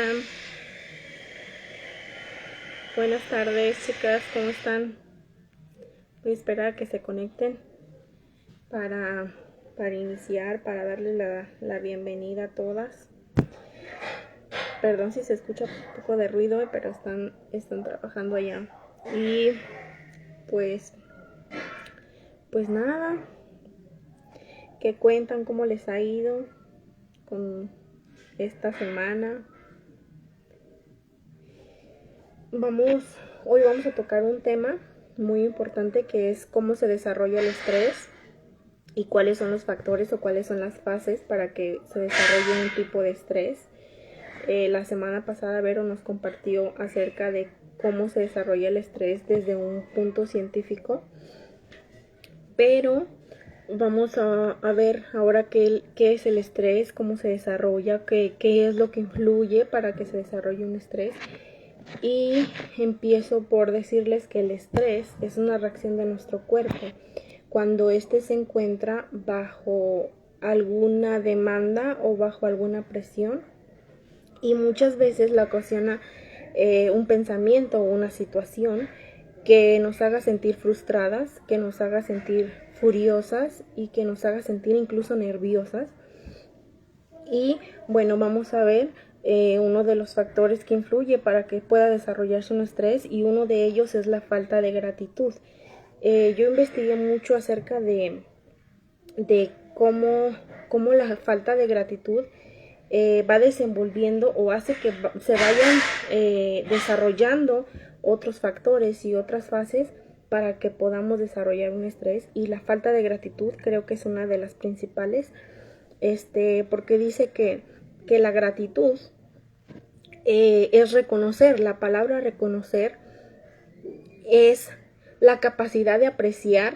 Hola, buenas tardes chicas, ¿cómo están? Voy a esperar a que se conecten para, para iniciar, para darles la bienvenida a todas. Perdón si se escucha un poco de ruido, pero están trabajando allá. Y pues nada, que cuentan cómo les ha ido con esta semana. Hoy vamos a tocar un tema muy importante que es cómo se desarrolla el estrés y cuáles son los factores o cuáles son las fases para que se desarrolle un tipo de estrés. La semana pasada Vero nos compartió acerca de cómo se desarrolla el estrés desde un punto científico, pero vamos a ver ahora qué es el estrés, cómo se desarrolla, qué es lo que influye para que se desarrolle un estrés. Y empiezo por decirles que el estrés es una reacción de nuestro cuerpo cuando éste se encuentra bajo alguna demanda o bajo alguna presión, y muchas veces la ocasiona un pensamiento o una situación que nos haga sentir frustradas, que nos haga sentir furiosas y que nos haga sentir incluso nerviosas. Y bueno, vamos a ver uno de los factores que influye para que pueda desarrollarse un estrés, y uno de ellos es la falta de gratitud. Yo investigué mucho acerca de cómo la falta de gratitud va desenvolviendo o hace que se vayan desarrollando otros factores y otras fases para que podamos desarrollar un estrés, y la falta de gratitud creo que es una de las principales, porque dice que la gratitud es reconocer. La palabra reconocer es la capacidad de apreciar,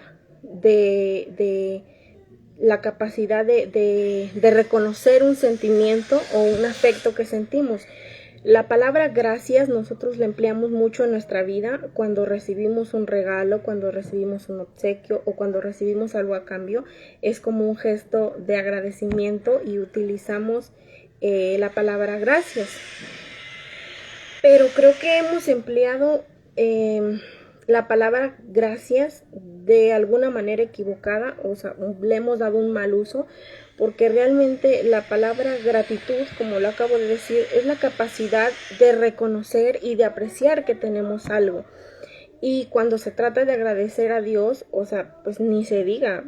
la capacidad de reconocer un sentimiento o un afecto que sentimos. La palabra gracias nosotros la empleamos mucho en nuestra vida cuando recibimos un regalo, cuando recibimos un obsequio o cuando recibimos algo a cambio. Es como un gesto de agradecimiento y utilizamos la palabra gracias. Pero creo que hemos empleado la palabra gracias de alguna manera equivocada, o sea, le hemos dado un mal uso, porque realmente la palabra gratitud, como lo acabo de decir, es la capacidad de reconocer y de apreciar que tenemos algo. Y cuando se trata de agradecer a Dios, o sea, pues ni se diga,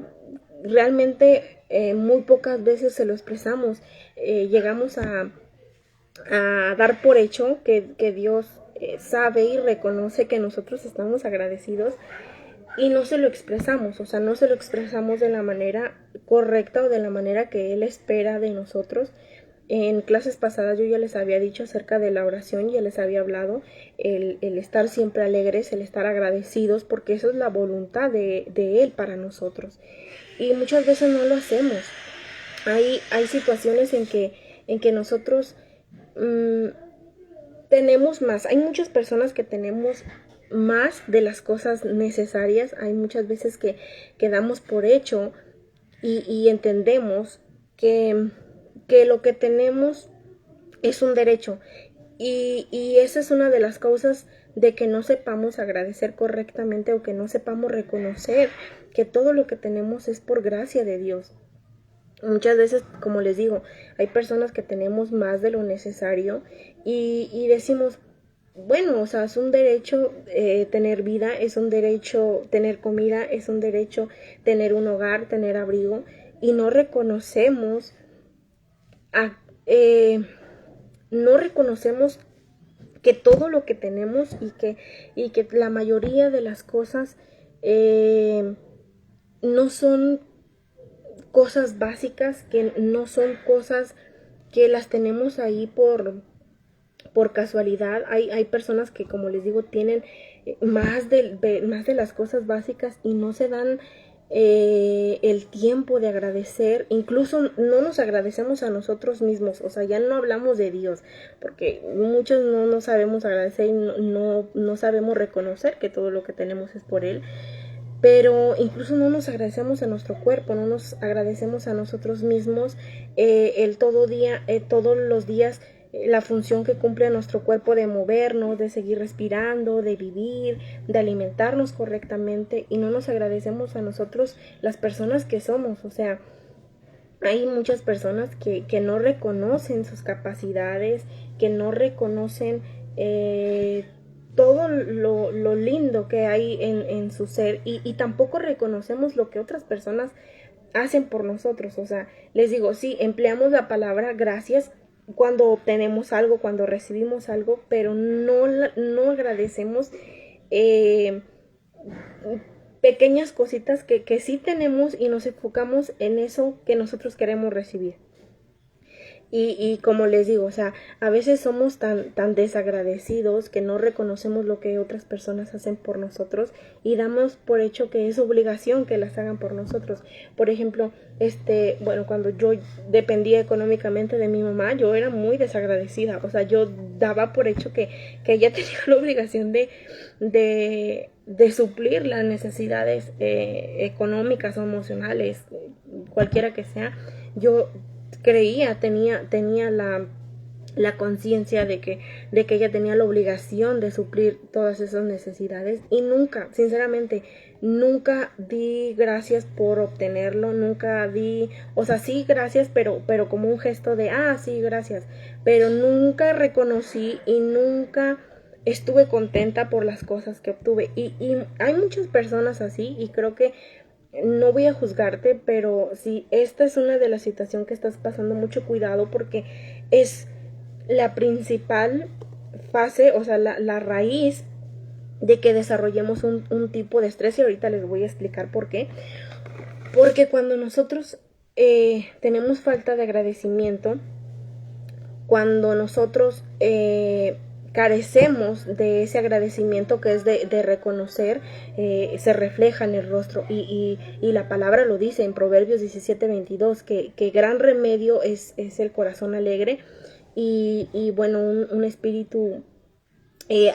realmente muy pocas veces se lo expresamos. Llegamos a dar por hecho que Dios sabe y reconoce que nosotros estamos agradecidos, y no se lo expresamos, o sea, no se lo expresamos de la manera correcta o de la manera que Él espera de nosotros. En clases pasadas yo ya les había dicho acerca de la oración, ya les había hablado, el estar siempre alegres, el estar agradecidos, porque eso es la voluntad de Él para nosotros. Y muchas veces no lo hacemos. Hay situaciones en que nosotros tenemos más. Hay muchas personas que tenemos más de las cosas necesarias. Hay muchas veces que damos por hecho y entendemos que lo que tenemos es un derecho, y esa es una de las causas de que no sepamos agradecer correctamente o que no sepamos reconocer que todo lo que tenemos es por gracia de Dios. Muchas veces, como les digo, hay personas que tenemos más de lo necesario y decimos, bueno, o sea, es un derecho tener vida, es un derecho tener comida, es un derecho tener un hogar, tener abrigo, y no reconocemos a, no reconocemos que todo lo que tenemos y que la mayoría de las cosas no son cosas básicas, que no son cosas que las tenemos ahí por casualidad. Hay personas que, como les digo, tienen más de las cosas básicas y no se dan el tiempo de agradecer. Incluso no nos agradecemos a nosotros mismos, o sea, ya no hablamos de Dios, porque muchos no sabemos agradecer y no sabemos reconocer que todo lo que tenemos es por Él. Pero incluso no nos agradecemos a nuestro cuerpo, no nos agradecemos a nosotros mismos, todos los días la función que cumple nuestro cuerpo de movernos, de seguir respirando, de vivir, de alimentarnos correctamente, y no nos agradecemos a nosotros las personas que somos. O sea, hay muchas personas que no reconocen sus capacidades, que no reconocen todo lo lindo que hay en su ser, y tampoco reconocemos lo que otras personas hacen por nosotros. O sea, les digo, sí, empleamos la palabra gracias cuando obtenemos algo, cuando recibimos algo, pero no agradecemos eh, pequeñas cositas que sí tenemos, y nos enfocamos en eso que nosotros queremos recibir. Y como les digo, o sea, a veces somos tan desagradecidos que no reconocemos lo que otras personas hacen por nosotros, y damos por hecho que es obligación que las hagan por nosotros. Por ejemplo, bueno, cuando yo dependía económicamente de mi mamá, yo era muy desagradecida. O sea, yo daba por hecho que ella tenía la obligación de suplir las necesidades económicas o emocionales, cualquiera que sea. Yo tenía la conciencia de que ella tenía la obligación de suplir todas esas necesidades, y nunca, sinceramente, nunca di gracias por obtenerlo, nunca di, o sea, sí, gracias, pero como un gesto de, sí, gracias, pero nunca reconocí y nunca estuve contenta por las cosas que obtuve. Y hay muchas personas así, y creo que no voy a juzgarte, pero si esta es una de las situaciones que estás pasando, mucho cuidado, porque es la principal fase, o sea, la raíz de que desarrollemos un tipo de estrés, y ahorita les voy a explicar por qué. Porque cuando nosotros tenemos falta de agradecimiento, cuando nosotros carecemos de ese agradecimiento que es de reconocer, se refleja en el rostro, y la palabra lo dice en Proverbios 17:22, que gran remedio es el corazón alegre, y bueno, un espíritu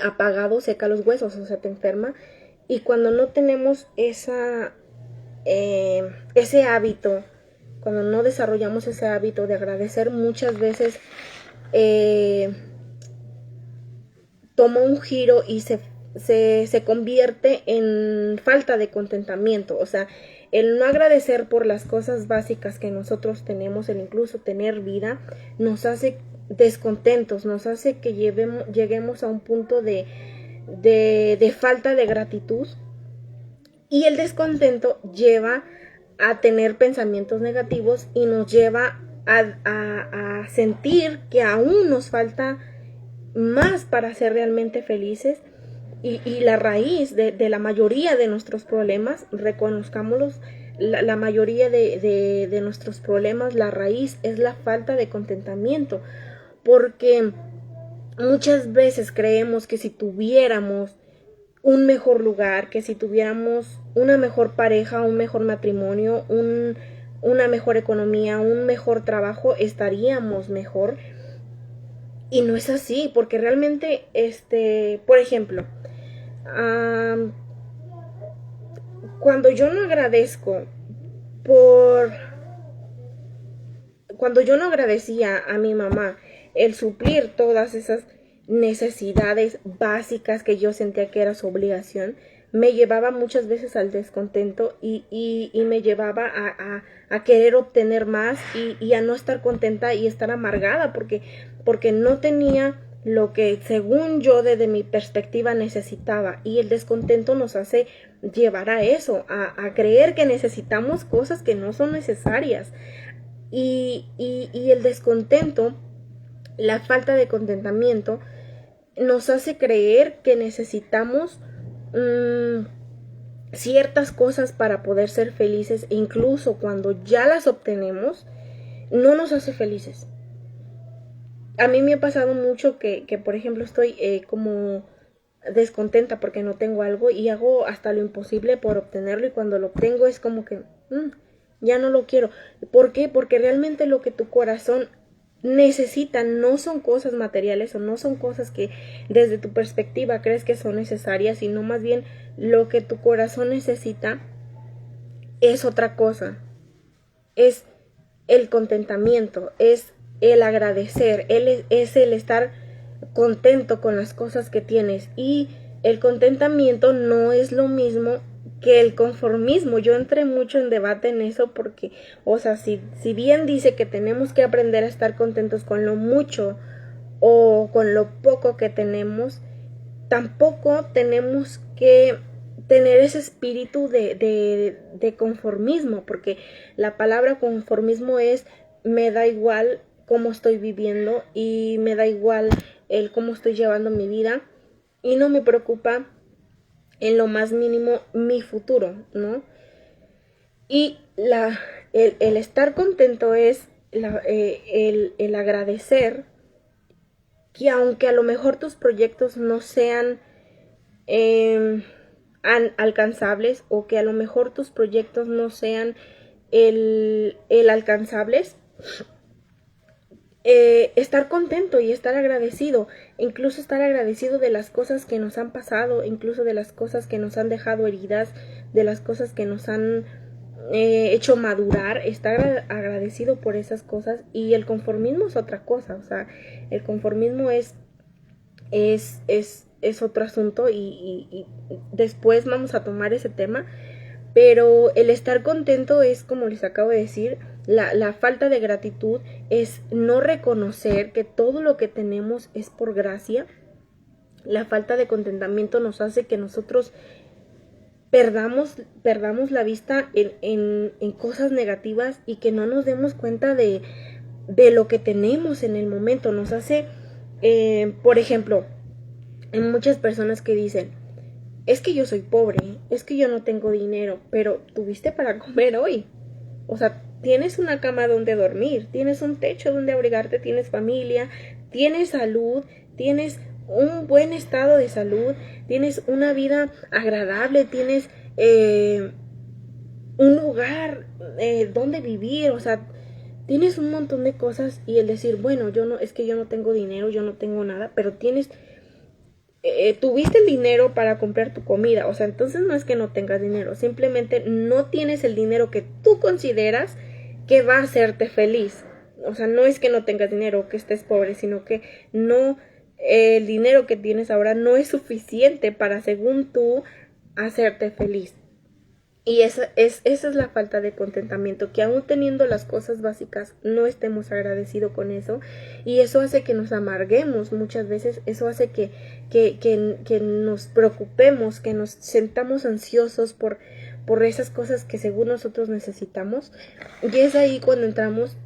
apagado seca los huesos, o sea, te enferma. Y cuando no tenemos ese hábito, cuando no desarrollamos ese hábito de agradecer, muchas veces toma un giro y se convierte en falta de contentamiento. O sea, el no agradecer por las cosas básicas que nosotros tenemos, el incluso tener vida, nos hace descontentos, nos hace que lleguemos a un punto de falta de gratitud, y el descontento lleva a tener pensamientos negativos, y nos lleva a sentir que aún nos falta más para ser realmente felices. Y la raíz de la mayoría de nuestros problemas, reconozcámoslos, la mayoría de nuestros problemas, la raíz es la falta de contentamiento, porque muchas veces creemos que si tuviéramos un mejor lugar, que si tuviéramos una mejor pareja, un mejor matrimonio, una mejor economía, un mejor trabajo, estaríamos mejor. Y no es así, porque realmente, por ejemplo, cuando yo no agradezco cuando yo no agradecía a mi mamá el suplir todas esas necesidades básicas que yo sentía que era su obligación, me llevaba muchas veces al descontento, y me llevaba a querer obtener más, y a no estar contenta y estar amargada porque no tenía lo que según yo desde mi perspectiva necesitaba. Y el descontento nos hace llevar a eso, a creer que necesitamos cosas que no son necesarias. Y el descontento, la falta de contentamiento, nos hace creer que necesitamos ciertas cosas para poder ser felices, e incluso cuando ya las obtenemos, no nos hace felices. A mí me ha pasado mucho que por ejemplo, estoy como descontenta porque no tengo algo, y hago hasta lo imposible por obtenerlo, y cuando lo obtengo es como que ya no lo quiero. ¿Por qué? Porque realmente lo que tu corazón necesita no son cosas materiales, o no son cosas que desde tu perspectiva crees que son necesarias, sino más bien lo que tu corazón necesita es otra cosa. Es el contentamiento, es el agradecer, es el estar contento con las cosas que tienes. Y el contentamiento no es lo mismo que el conformismo. Yo entré mucho en debate en eso porque, o sea, si bien dice que tenemos que aprender a estar contentos con lo mucho o con lo poco que tenemos, tampoco tenemos que tener ese espíritu de conformismo, porque la palabra conformismo es me da igual cómo estoy viviendo y me da igual el cómo estoy llevando mi vida y no me preocupa en lo más mínimo mi futuro, ¿no? Y el estar contento es el agradecer que aunque a lo mejor tus proyectos no sean alcanzables o que a lo mejor tus proyectos no sean el alcanzables, estar contento y estar agradecido, incluso estar agradecido de las cosas que nos han pasado, incluso de las cosas que nos han dejado heridas, de las cosas que nos han hecho madurar, estar agradecido por esas cosas. Y el conformismo es otra cosa, o sea, el conformismo es otro asunto y después vamos a tomar ese tema, pero el estar contento es, como les acabo de decir, la falta de gratitud es no reconocer que todo lo que tenemos es por gracia. La falta de contentamiento nos hace que nosotros perdamos la vista en cosas negativas y que no nos demos cuenta de lo que tenemos en el momento. Nos hace, por ejemplo, hay muchas personas que dicen, es que yo soy pobre, es que yo no tengo dinero, pero tuviste para comer hoy. O sea, tienes una cama donde dormir, tienes un techo donde abrigarte, tienes familia, tienes salud, tienes un buen estado de salud, tienes una vida agradable, tienes un lugar donde vivir, o sea, tienes un montón de cosas. Y el decir, bueno, es que yo no tengo dinero, yo no tengo nada, pero tuviste el dinero para comprar tu comida. O sea, entonces no es que no tengas dinero, simplemente no tienes el dinero que tú consideras que va a hacerte feliz. O sea, no es que no tengas dinero o que estés pobre, sino que el dinero que tienes ahora no es suficiente para, según tú, hacerte feliz. Y esa es la falta de contentamiento, que aún teniendo las cosas básicas no estemos agradecidos con eso, y eso hace que nos amarguemos muchas veces, eso hace que nos preocupemos, que nos sentamos ansiosos por esas cosas que según nosotros necesitamos. Y es ahí cuando entramos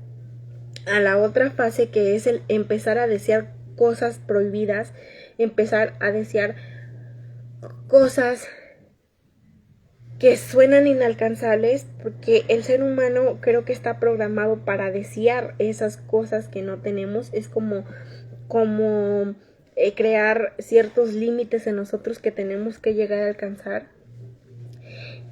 a la otra fase, que es el empezar a desear cosas prohibidas, empezar a desear cosas que suenan inalcanzables, porque el ser humano creo que está programado para desear esas cosas que no tenemos. Es como crear ciertos límites en nosotros que tenemos que llegar a alcanzar.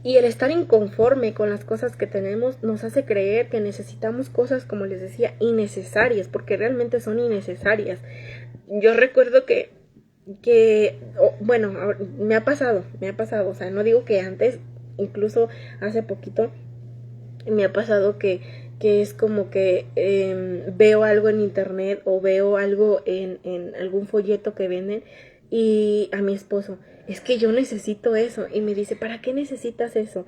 Y el estar inconforme con las cosas que tenemos nos hace creer que necesitamos cosas, como les decía, innecesarias, porque realmente son innecesarias. Yo recuerdo bueno, me ha pasado, o sea, no digo que antes, incluso hace poquito me ha pasado que es como que veo algo en internet o veo algo en algún folleto que venden, y a mi esposo, es que yo necesito eso, y me dice, ¿para qué necesitas eso?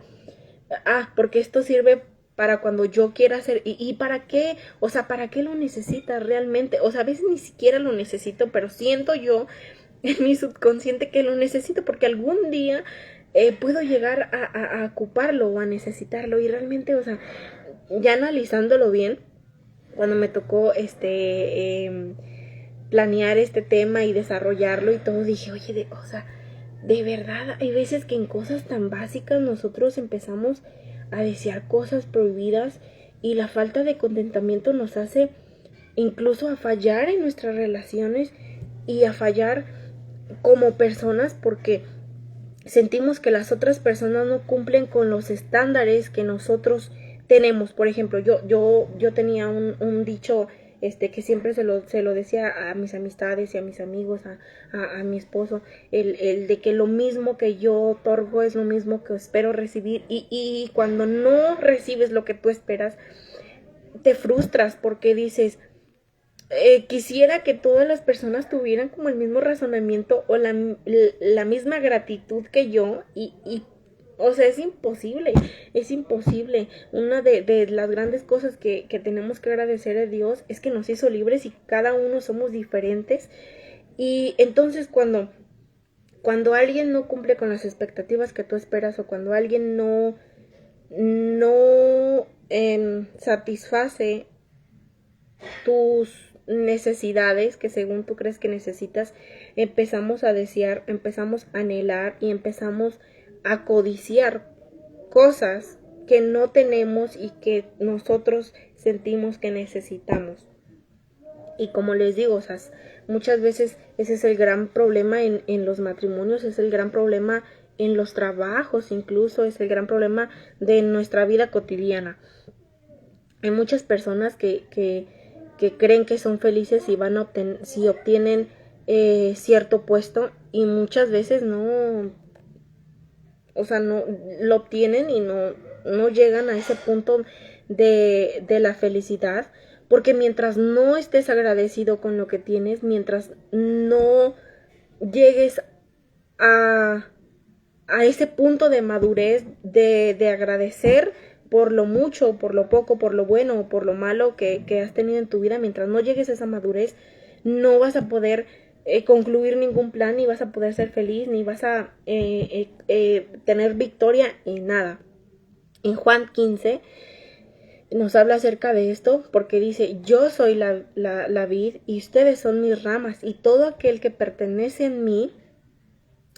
Porque esto sirve para cuando yo quiera hacer. ¿Y para qué? O sea, ¿para qué lo necesitas realmente? O sea, a veces ni siquiera lo necesito, pero siento yo en mi subconsciente que lo necesito, porque algún día puedo llegar a ocuparlo o a necesitarlo. Y realmente, o sea, ya analizándolo bien, cuando me tocó planear este tema y desarrollarlo y todo, dije, oye, o sea, de verdad, hay veces que en cosas tan básicas nosotros empezamos a desear cosas prohibidas, y la falta de contentamiento nos hace incluso a fallar en nuestras relaciones y a fallar como personas, porque sentimos que las otras personas no cumplen con los estándares que nosotros tenemos. Por ejemplo, yo tenía un dicho que siempre se lo decía a mis amistades y a mis amigos, a mi esposo, el de que lo mismo que yo otorgo es lo mismo que espero recibir, y cuando no recibes lo que tú esperas, te frustras porque dices, quisiera que todas las personas tuvieran como el mismo razonamiento o la misma gratitud que yo o sea, es imposible. Una de las grandes cosas que tenemos que agradecer a Dios es que nos hizo libres y cada uno somos diferentes. Y entonces cuando alguien no cumple con las expectativas que tú esperas o cuando alguien no satisface tus necesidades que según tú crees que necesitas, empezamos a desear, empezamos a anhelar y empezamos a codiciar cosas que no tenemos y que nosotros sentimos que necesitamos. Y como les digo, o sea, muchas veces ese es el gran problema en los matrimonios, es el gran problema en los trabajos, incluso es el gran problema de nuestra vida cotidiana. Hay muchas personas que creen que son felices y van a si obtienen cierto puesto y muchas veces no, o sea, no lo obtienen y no llegan a ese punto de la felicidad, porque mientras no estés agradecido con lo que tienes, mientras no llegues a ese punto de madurez de agradecer por lo mucho, por lo poco, por lo bueno o por lo malo que has tenido en tu vida, mientras no llegues a esa madurez, no vas a poder concluir ningún plan, ni vas a poder ser feliz, ni vas a tener victoria en nada. En Juan 15 nos habla acerca de esto porque dice, yo soy la vid y ustedes son mis ramas y todo aquel que pertenece en mí.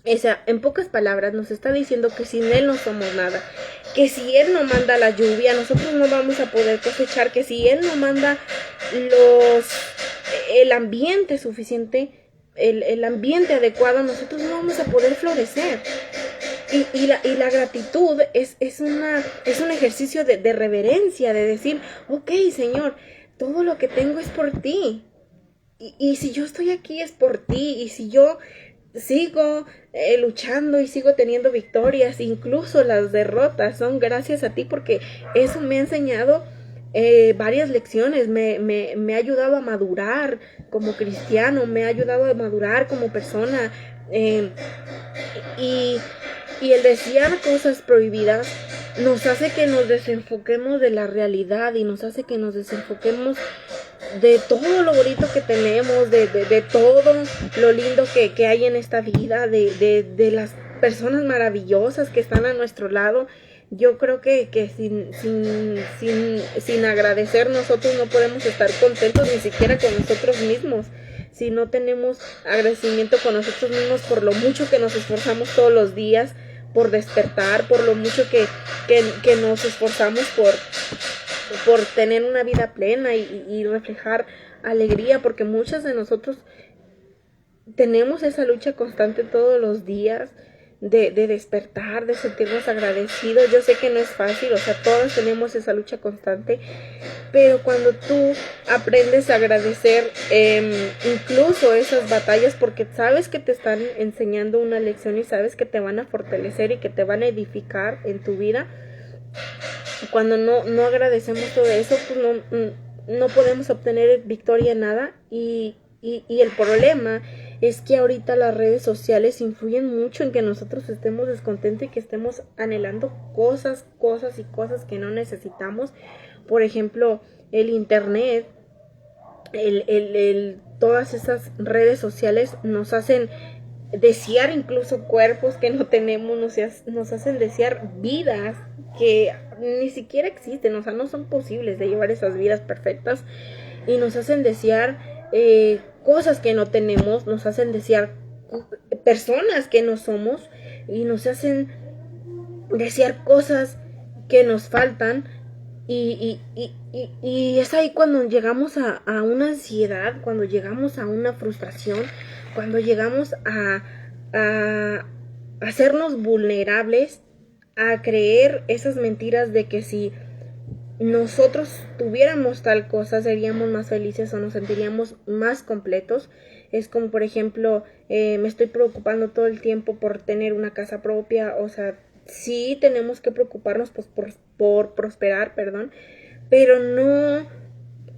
O sea, en pocas palabras nos está diciendo que sin Él no somos nada, que si Él no manda la lluvia, nosotros no vamos a poder cosechar, que si Él no manda el ambiente suficiente, el ambiente adecuado, nosotros no vamos a poder florecer. Y la gratitud es un ejercicio de reverencia, de decir, ok, Señor, todo lo que tengo es por ti. Y si yo estoy aquí es por ti, y si yo sigo luchando y sigo teniendo victorias, incluso las derrotas son gracias a ti, porque eso me ha enseñado varias lecciones, me ha ayudado a madurar como cristiano, me ha ayudado a madurar como persona, y el desear cosas prohibidas nos hace que nos desenfoquemos de la realidad y nos hace que nos desenfoquemos de todo lo bonito que tenemos, de todo lo lindo que hay en esta vida, de las personas maravillosas que están a nuestro lado. Yo creo que sin agradecer nosotros no podemos estar contentos ni siquiera con nosotros mismos. Si no tenemos agradecimiento con nosotros mismos por lo mucho que nos esforzamos todos los días por despertar, por lo mucho que nos esforzamos por tener una vida plena y reflejar alegría, porque muchas de nosotros tenemos esa lucha constante todos los días de despertar, de sentirnos agradecidos. Yo sé que no es fácil, o sea, todos tenemos esa lucha constante, pero cuando tú aprendes a agradecer incluso esas batallas, porque sabes que te están enseñando una lección y sabes que te van a fortalecer y que te van a edificar en tu vida, cuando no agradecemos todo eso, pues no podemos obtener victoria en nada. Y el problema es que ahorita las redes sociales influyen mucho en que nosotros estemos descontentos y que estemos anhelando cosas que no necesitamos. Por ejemplo, el internet, todas esas redes sociales nos hacen desear incluso cuerpos que no tenemos, nos hacen desear vidas que ni siquiera existen, o sea, no son posibles de llevar esas vidas perfectas, y nos hacen desear cosas que no tenemos, nos hacen desear personas que no somos, y nos hacen desear cosas que nos faltan, y es ahí cuando llegamos a una ansiedad, cuando llegamos a una frustración, cuando llegamos a hacernos vulnerables, a creer esas mentiras de que si nosotros tuviéramos tal cosa seríamos más felices o nos sentiríamos más completos. Es como, por ejemplo, me estoy preocupando todo el tiempo por tener una casa propia. O sea, sí tenemos que preocuparnos pues, por prosperar, perdón, pero no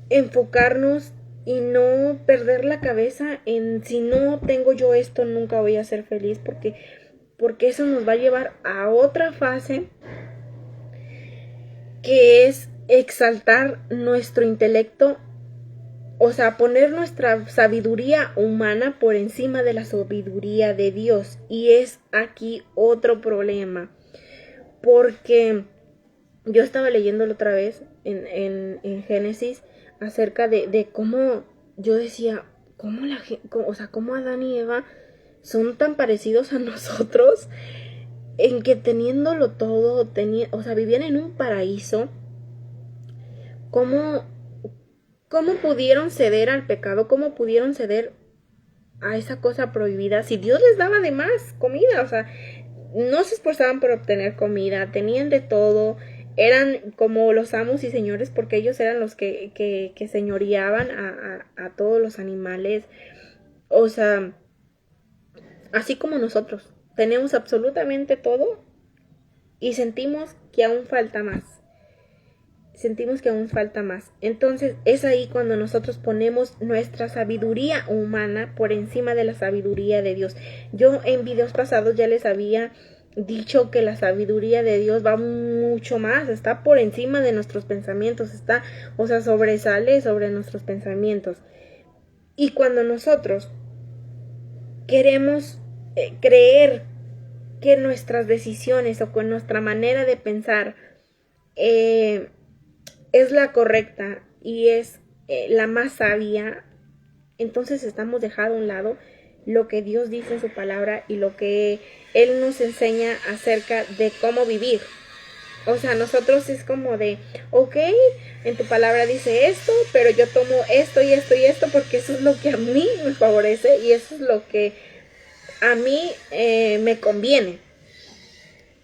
enfocarnos y no perder la cabeza en si no tengo yo esto nunca voy a ser feliz, porque eso nos va a llevar a otra fase que es exaltar nuestro intelecto, o sea, poner nuestra sabiduría humana por encima de la sabiduría de Dios. Y es aquí otro problema, porque yo estaba leyéndolo otra vez en Génesis acerca de cómo yo decía, cómo o sea, cómo Adán y Eva son tan parecidos a nosotros, en que teniéndolo todo, o sea, vivían en un paraíso. ¿Cómo pudieron ceder al pecado? ¿Cómo pudieron ceder a esa cosa prohibida? Si Dios les daba de más comida, o sea, no se esforzaban por obtener comida, tenían de todo, eran como los amos y señores, porque ellos eran los que señoreaban a todos los animales. O sea, así como nosotros, tenemos absolutamente todo y sentimos que aún falta más. Entonces es ahí cuando nosotros ponemos nuestra sabiduría humana por encima de la sabiduría de Dios. Yo en videos pasados ya les había dicho que la sabiduría de Dios va mucho más, está por encima de nuestros pensamientos, o sea, sobresale sobre nuestros pensamientos. Y cuando nosotros queremos creer que nuestras decisiones o con nuestra manera de pensar es la correcta y es la más sabia, entonces estamos dejando a un lado lo que Dios dice en su palabra y lo que Él nos enseña acerca de cómo vivir. O sea, nosotros es como de, ok, en tu palabra dice esto, pero yo tomo esto y esto y esto porque eso es lo que a mí me favorece y eso es lo que a mí me conviene.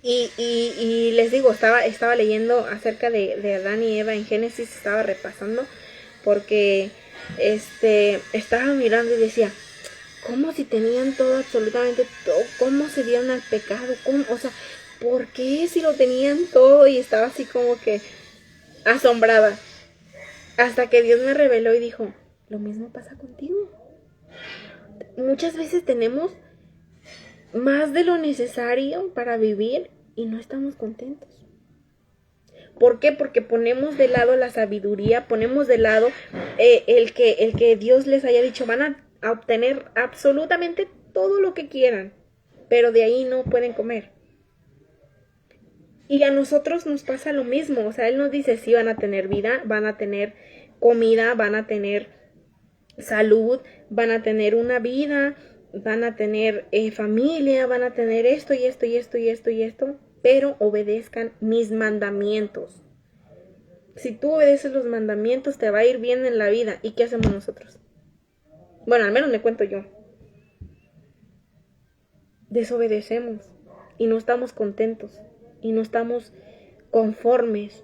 Y les digo, estaba leyendo acerca de Adán y Eva en Génesis, estaba repasando, porque estaba mirando y decía, ¿cómo si tenían todo, absolutamente todo? ¿Cómo se dieron al pecado? O sea, ¿por qué si lo tenían todo? Y estaba así como que asombrada. Hasta que Dios me reveló y dijo, lo mismo pasa contigo. Muchas veces tenemos más de lo necesario para vivir y no estamos contentos. ¿Por qué? Porque ponemos de lado la sabiduría, ponemos de lado el que Dios les haya dicho, van a obtener absolutamente todo lo que quieran, pero de ahí no pueden comer. Y a nosotros nos pasa lo mismo, o sea, Él nos dice, sí, van a tener vida, van a tener comida, van a tener salud, van a tener una vida, van a tener familia, van a tener esto y esto y esto y esto y esto, pero obedezcan mis mandamientos. Si tú obedeces los mandamientos, te va a ir bien en la vida. ¿Y qué hacemos nosotros? Bueno, al menos me cuento yo. Desobedecemos y no estamos contentos y no estamos conformes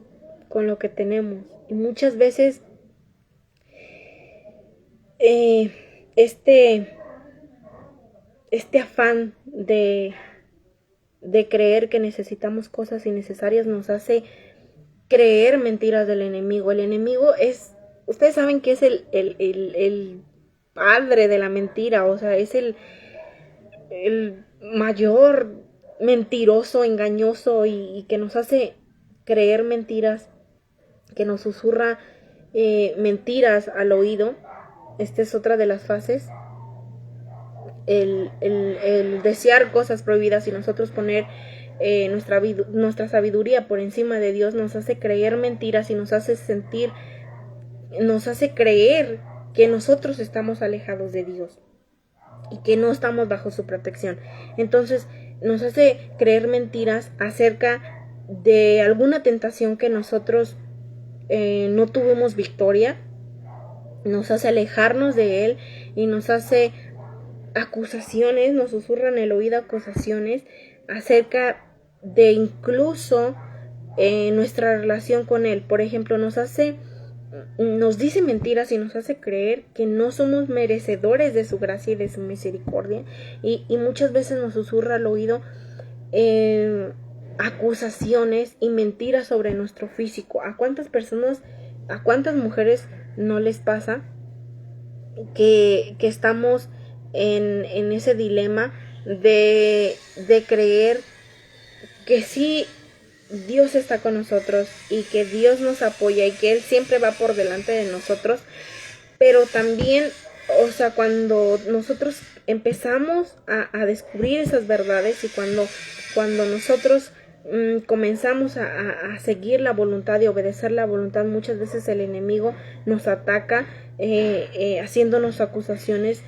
con lo que tenemos. Y muchas veces este afán de creer que necesitamos cosas innecesarias nos hace creer mentiras del enemigo. El enemigo ustedes saben que es el padre de la mentira, o sea, es el mayor mentiroso, engañoso y que nos hace creer mentiras, que nos susurra mentiras al oído. Esta es otra de las fases. El desear cosas prohibidas y nosotros poner nuestra sabiduría por encima de Dios nos hace creer mentiras y nos hace creer que nosotros estamos alejados de Dios y que no estamos bajo su protección. Entonces nos hace creer mentiras acerca de alguna tentación que nosotros no tuvimos victoria, nos hace alejarnos de Él y nos hace acusaciones, nos susurran en el oído acusaciones acerca de incluso nuestra relación con Él. Por ejemplo, nos dice mentiras y nos hace creer que no somos merecedores de su gracia y de su misericordia, y muchas veces nos susurra al oído acusaciones y mentiras sobre nuestro físico. ¿A cuántas personas, a cuántas mujeres no les pasa que estamos en ese dilema de creer que sí, Dios está con nosotros y que Dios nos apoya y que Él siempre va por delante de nosotros, pero también, o sea, cuando nosotros empezamos a descubrir esas verdades y cuando nosotros comenzamos a seguir la voluntad y obedecer la voluntad, muchas veces el enemigo nos ataca haciéndonos acusaciones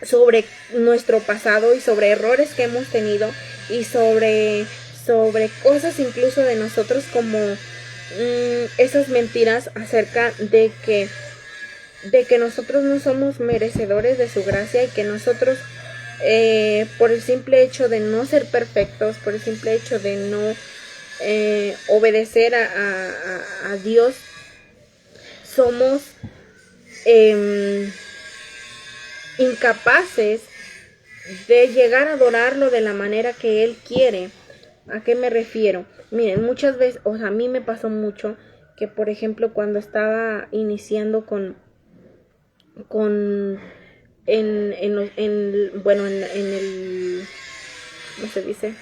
sobre nuestro pasado y sobre errores que hemos tenido y sobre cosas incluso de nosotros, como esas mentiras acerca de que nosotros no somos merecedores de su gracia y que nosotros por el simple hecho de no ser perfectos, por el simple hecho de no obedecer a Dios, somos incapaces de llegar a adorarlo de la manera que Él quiere. ¿A qué me refiero? Miren, muchas veces, o sea, a mí me pasó mucho que, por ejemplo, cuando estaba iniciando en el, ¿cómo se dice?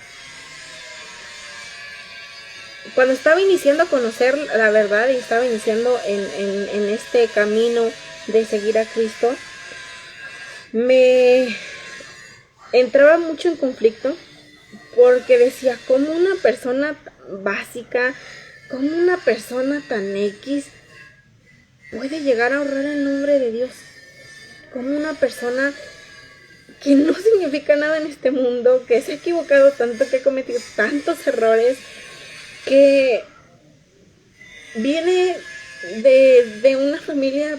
Cuando estaba iniciando a conocer la verdad y estaba iniciando en este camino de seguir a Cristo, me entraba mucho en conflicto porque decía, ¿cómo una persona básica, cómo una persona tan X puede llegar a honrar el nombre de Dios? ¿Cómo una persona que no significa nada en este mundo, que se ha equivocado tanto, que ha cometido tantos errores, que viene de una familia,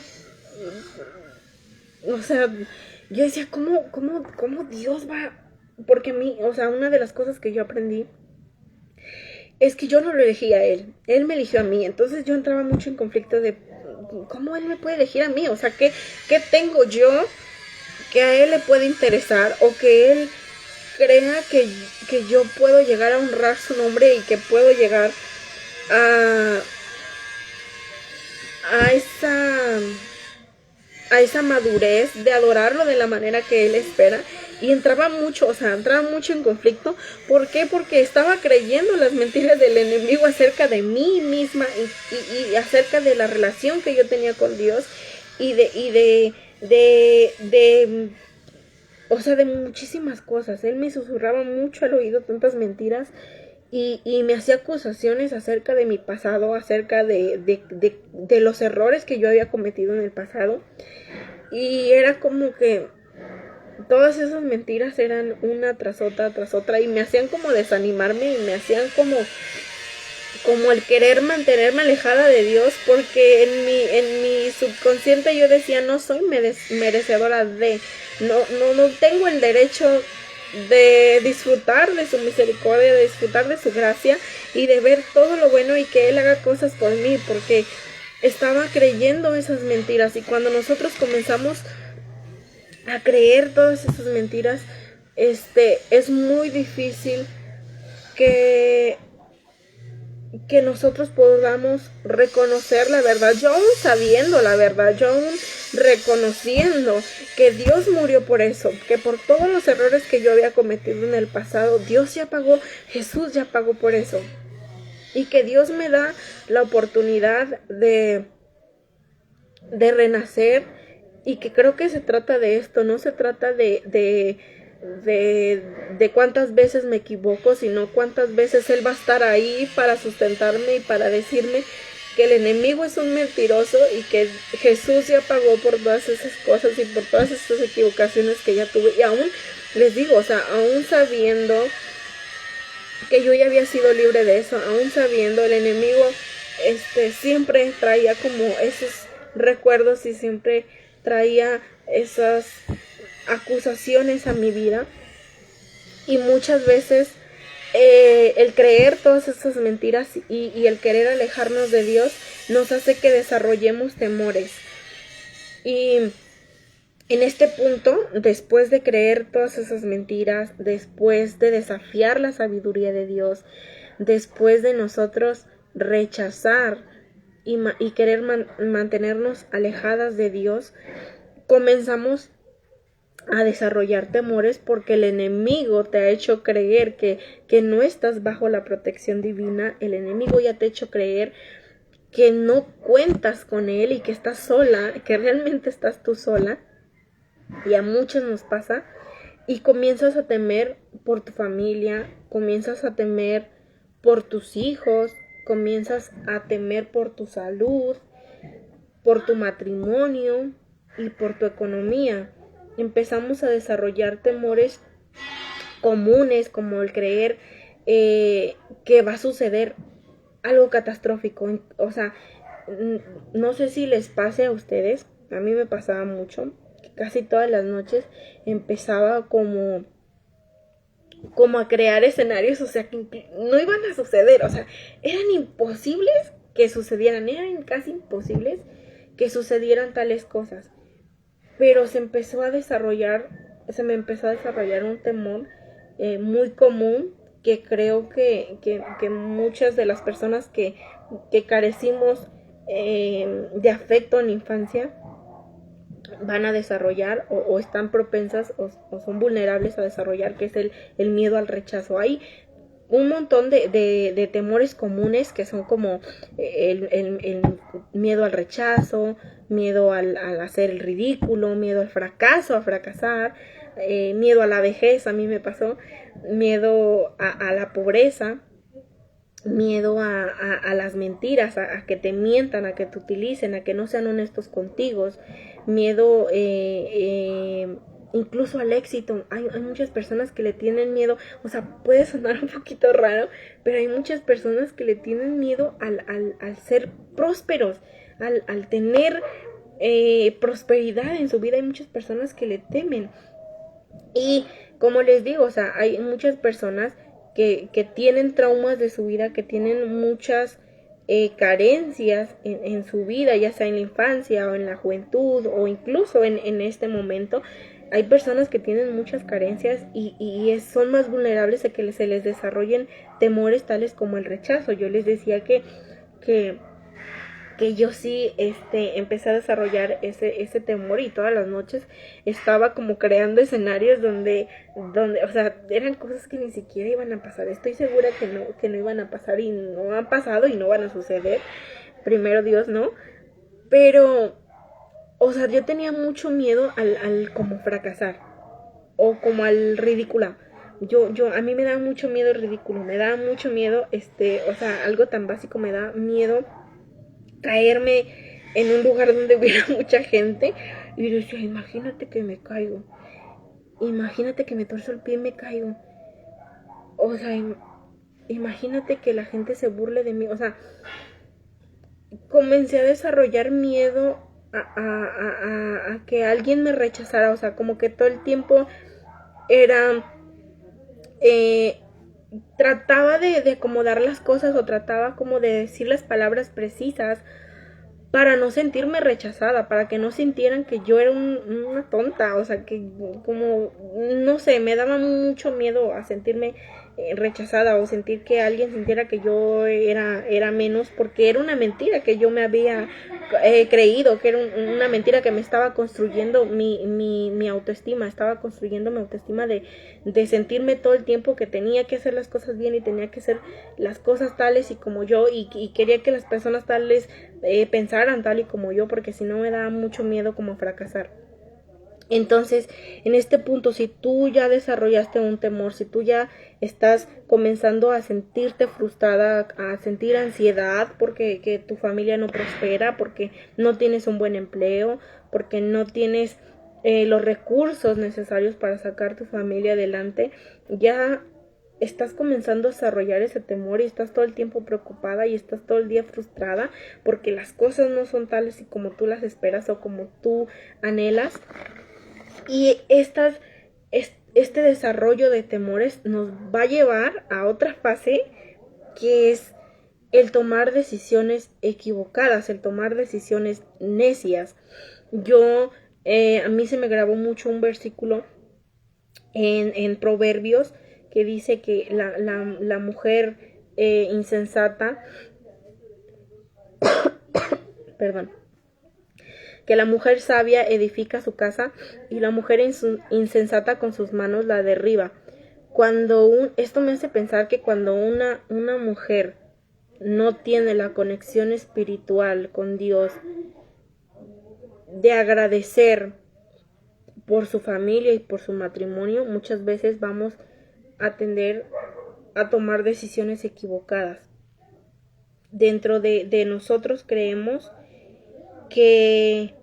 o sea, yo decía, ¿cómo Dios va? Porque a mí, o sea, una de las cosas que yo aprendí es que yo no lo elegí a Él me eligió a mí. Entonces yo entraba mucho en conflicto de ¿cómo Él me puede elegir a mí? O sea, ¿qué tengo yo que a Él le puede interesar o que Él crea que yo puedo llegar a honrar su nombre y que puedo llegar a esa madurez de adorarlo de la manera que Él espera? Y entraba mucho en conflicto. ¿Por qué? Porque estaba creyendo las mentiras del enemigo acerca de mí misma y acerca de la relación que yo tenía con Dios y o sea, de muchísimas cosas. Él me susurraba mucho al oído tantas mentiras y me hacía acusaciones acerca de mi pasado, acerca de los errores que yo había cometido en el pasado. Y era como que todas esas mentiras eran una tras otra y me hacían como desanimarme y me hacían como el querer mantenerme alejada de Dios, porque en mi subconsciente yo decía, no soy merecedora de, no tengo el derecho de disfrutar de su misericordia, de disfrutar de su gracia y de ver todo lo bueno y que Él haga cosas por mí, porque estaba creyendo esas mentiras. Y cuando nosotros comenzamos a creer todas esas mentiras, es muy difícil que nosotros podamos reconocer la verdad. Yo aún sabiendo la verdad, yo aún reconociendo que Dios murió por eso, que por todos los errores que yo había cometido en el pasado, Dios ya pagó, Jesús ya pagó por eso, y que Dios me da la oportunidad de renacer, y que creo que se trata de esto, no se trata de cuántas veces me equivoco, sino cuántas veces Él va a estar ahí para sustentarme y para decirme que el enemigo es un mentiroso y que Jesús ya pagó por todas esas cosas y por todas esas equivocaciones que ya tuve. Y aún les digo, o sea, aún sabiendo que yo ya había sido libre de eso, aún sabiendo, el enemigo siempre traía como esos recuerdos y siempre traía esas acusaciones a mi vida. Y muchas veces el creer todas esas mentiras y el querer alejarnos de Dios nos hace que desarrollemos temores. Y en este punto, después de creer todas esas mentiras, después de desafiar la sabiduría de Dios, después de nosotros rechazar y querer mantenernos alejadas de Dios, comenzamos a desarrollar temores porque el enemigo te ha hecho creer que no estás bajo la protección divina. El enemigo ya te ha hecho creer que no cuentas con él y que estás sola, que realmente estás tú sola. Y a muchos nos pasa. Y comienzas a temer por tu familia, comienzas a temer por tus hijos, comienzas a temer por tu salud, por tu matrimonio y por tu economía. Empezamos a desarrollar temores comunes como el creer que va a suceder algo catastrófico. O sea, no sé si les pase a ustedes, a mí me pasaba mucho, que casi todas las noches empezaba como a crear escenarios, o sea, que no iban a suceder, o sea, eran imposibles que sucedieran, eran casi imposibles que sucedieran tales cosas. Pero se me empezó a desarrollar un temor muy común que creo que muchas de las personas que carecimos de afecto en la infancia van a desarrollar o están propensas o son vulnerables a desarrollar, que es el miedo al rechazo. Hay un montón de temores comunes que son como el miedo al rechazo, miedo al hacer el ridículo, miedo al fracaso, a fracasar, miedo a la vejez, a mí me pasó, miedo a la pobreza, miedo a las mentiras, a que te mientan, a que te utilicen, a que no sean honestos contigo, miedo incluso al éxito. Hay muchas personas que le tienen miedo, o sea, puede sonar un poquito raro, pero hay muchas personas que le tienen miedo al ser prósperos, al tener prosperidad en su vida. Hay muchas personas que le temen. Y como les digo, o sea, hay muchas personas que tienen traumas de su vida, que tienen muchas carencias en su vida, ya sea en la infancia o en la juventud o incluso en este momento. Hay personas que tienen muchas carencias y son más vulnerables a que se les desarrollen temores tales como el rechazo. Yo les decía que yo sí empecé a desarrollar ese temor y todas las noches estaba como creando escenarios donde, o sea, eran cosas que ni siquiera iban a pasar. Estoy segura que no iban a pasar y no han pasado y no van a suceder. Primero Dios, no. Pero, o sea, yo tenía mucho miedo al como fracasar o como al ridículo. A mí me da mucho miedo el ridículo, me da mucho miedo, o sea, algo tan básico, me da miedo caerme en un lugar donde hubiera mucha gente y decía, imagínate que me caigo, imagínate que me torzo el pie y me caigo, o sea, imagínate que la gente se burle de mí. O sea, comencé a desarrollar miedo a que alguien me rechazara. O sea, como que todo el tiempo era trataba de acomodar las cosas o trataba como de decir las palabras precisas para no sentirme rechazada, para que no sintieran que yo era una tonta. O sea, que como, no sé, me daba mucho miedo a sentirme rechazada o sentir que alguien sintiera que yo era menos, porque era una mentira que yo me había creído, que era una mentira que me estaba construyendo mi autoestima, estaba construyendo mi autoestima de sentirme todo el tiempo que tenía que hacer las cosas bien y tenía que hacer las cosas tales y como yo, y quería que las personas tales pensaran tal y como yo, porque si no me daba mucho miedo como fracasar. Entonces, en este punto, si tú ya desarrollaste un temor, si tú ya estás comenzando a sentirte frustrada, a sentir ansiedad porque que tu familia no prospera, porque no tienes un buen empleo, porque no tienes los recursos necesarios para sacar tu familia adelante, ya estás comenzando a desarrollar ese temor y estás todo el tiempo preocupada y estás todo el día frustrada porque las cosas no son tales y como tú las esperas o como tú anhelas. Y este desarrollo de temores nos va a llevar a otra fase, que es el tomar decisiones equivocadas, el tomar decisiones necias. A mí se me grabó mucho un versículo en Proverbios que dice que la mujer insensata, perdón, que la mujer sabia edifica su casa y la mujer insensata con sus manos la derriba. Esto me hace pensar que cuando una mujer no tiene la conexión espiritual con Dios, de agradecer por su familia y por su matrimonio, muchas veces vamos a tender a tomar decisiones equivocadas. Dentro de nosotros creemos que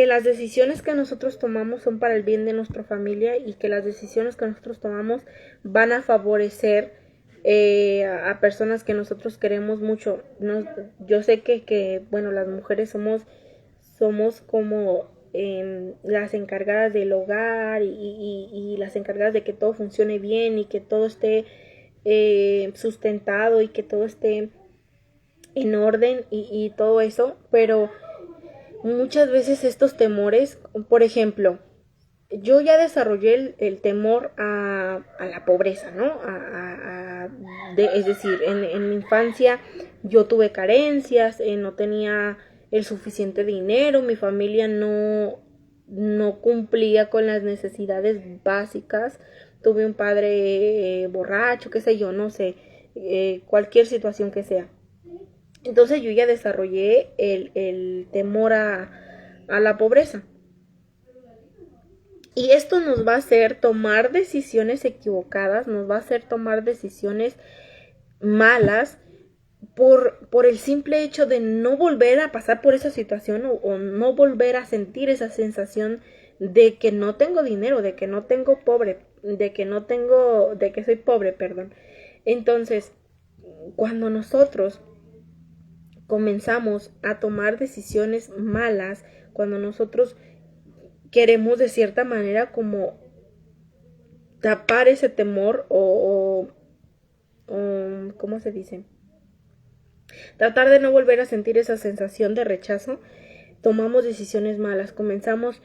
las decisiones que nosotros tomamos son para el bien de nuestra familia y que las decisiones que nosotros tomamos van a favorecer a personas que nosotros queremos mucho. Yo sé que bueno, las mujeres somos como las encargadas del hogar y las encargadas de que todo funcione bien y que todo esté sustentado y que todo esté en orden y todo eso, pero muchas veces estos temores, por ejemplo, yo ya desarrollé el temor a la pobreza, ¿no? Es decir, en mi infancia yo tuve carencias, no tenía el suficiente dinero, mi familia no cumplía con las necesidades básicas, tuve un padre borracho, qué sé yo, no sé, cualquier situación que sea. Entonces yo ya desarrollé el temor a la pobreza. Y esto nos va a hacer tomar decisiones equivocadas, nos va a hacer tomar decisiones malas por el simple hecho de no volver a pasar por esa situación o no volver a sentir esa sensación de que no tengo dinero, de que no tengo de que soy pobre, perdón. Entonces, cuando nosotros comenzamos a tomar decisiones malas, cuando nosotros queremos de cierta manera como tapar ese temor o ¿cómo se dice? Tratar de no volver a sentir esa sensación de rechazo, tomamos decisiones malas, comenzamos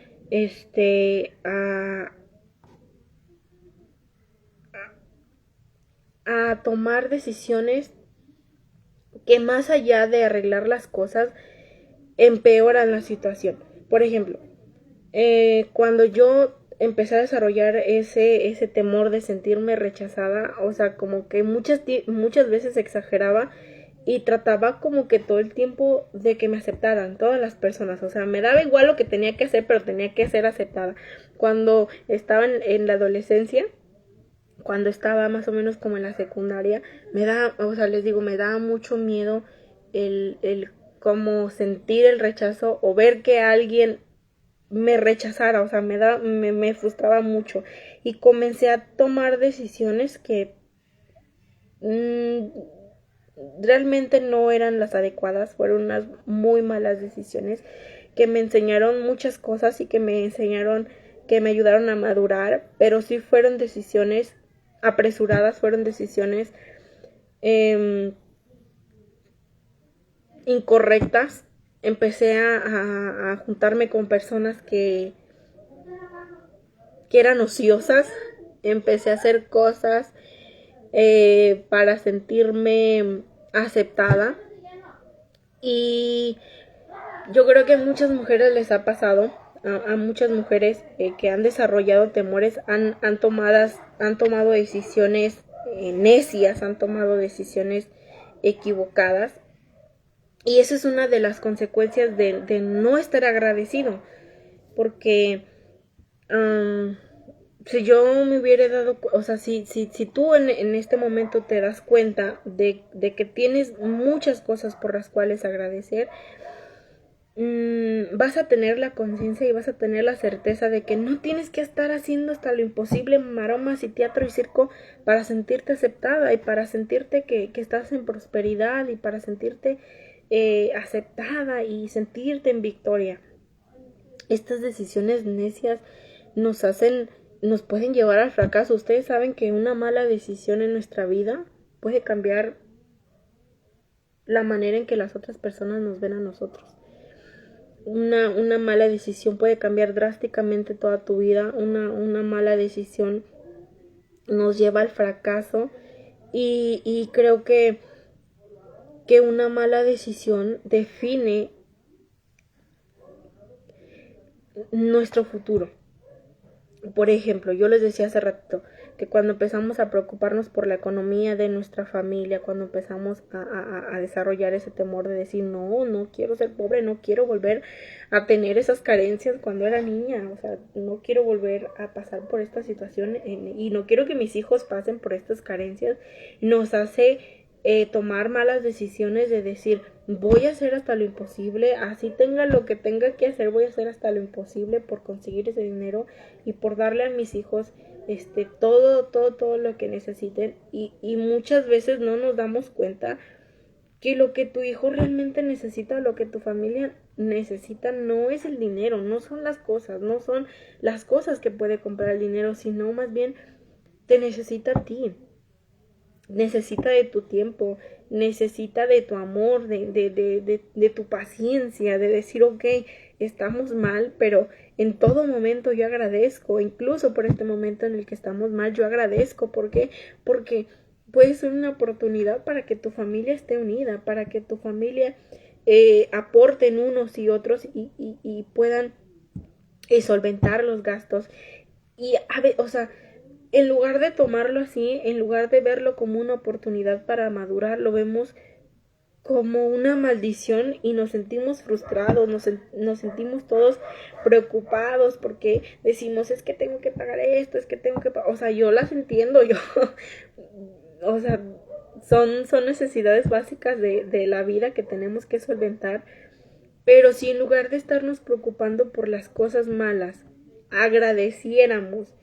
a tomar decisiones que más allá de arreglar las cosas empeoran la situación. Por ejemplo, cuando yo empecé a desarrollar ese temor de sentirme rechazada, o sea, como que muchas veces exageraba y trataba como que todo el tiempo de que me aceptaran todas las personas, o sea, me daba igual lo que tenía que hacer, pero tenía que ser aceptada. Cuando estaba en la adolescencia, cuando estaba más o menos como en la secundaria, me daba mucho miedo el como sentir el rechazo o ver que alguien me rechazara, o sea, me frustraba mucho y comencé a tomar decisiones que realmente no eran las adecuadas, fueron unas muy malas decisiones que me enseñaron muchas cosas y que me ayudaron a madurar, pero sí fueron decisiones apresuradas, fueron decisiones incorrectas. Empecé a juntarme con personas que eran ociosas, empecé a hacer cosas para sentirme aceptada y yo creo que a muchas mujeres les ha pasado, a muchas mujeres que han desarrollado temores han tomado decisiones necias, han tomado decisiones equivocadas y esa es una de las consecuencias de no estar agradecido, porque si yo me hubiera dado, o sea, si tú en este momento te das cuenta de que tienes muchas cosas por las cuales agradecer, vas a tener la conciencia y vas a tener la certeza de que no tienes que estar haciendo hasta lo imposible, maromas y teatro y circo para sentirte aceptada y para sentirte que estás en prosperidad y para sentirte aceptada y sentirte en victoria. Estas decisiones necias nos pueden llevar al fracaso. Ustedes saben que una mala decisión en nuestra vida puede cambiar la manera en que las otras personas nos ven a nosotros. Una mala decisión puede cambiar drásticamente toda tu vida. Una mala decisión nos lleva al fracaso y creo que una mala decisión define nuestro futuro. Por ejemplo, yo les decía hace rato que cuando empezamos a preocuparnos por la economía de nuestra familia, cuando empezamos a desarrollar ese temor de decir, no quiero ser pobre, no quiero volver a tener esas carencias cuando era niña, o sea, no quiero volver a pasar por esta situación y no quiero que mis hijos pasen por estas carencias, nos hace tomar malas decisiones de decir, voy a hacer hasta lo imposible, así tenga lo que tenga que hacer, voy a hacer hasta lo imposible por conseguir ese dinero y por darle a mis hijos todo lo que necesiten y muchas veces no nos damos cuenta que lo que tu hijo realmente necesita, lo que tu familia necesita no es el dinero, no son las cosas, no son las cosas que puede comprar el dinero, sino más bien te necesita a ti. Necesita de tu tiempo, necesita de tu amor, de tu paciencia, de decir, ok, estamos mal, pero en todo momento yo agradezco, incluso por este momento en el que estamos mal, yo agradezco. ¿Por qué? Porque puede ser una oportunidad para que tu familia esté unida, para que tu familia aporten unos y otros y puedan solventar los gastos. Y, o sea, en lugar de tomarlo así, en lugar de verlo como una oportunidad para madurar, lo vemos como una maldición y nos sentimos frustrados, nos sentimos todos preocupados porque decimos, es que tengo que pagar esto, es que tengo que pagar, o sea, yo las entiendo, yo, o sea, son necesidades básicas de la vida que tenemos que solventar, pero si en lugar de estarnos preocupando por las cosas malas, agradeciéramos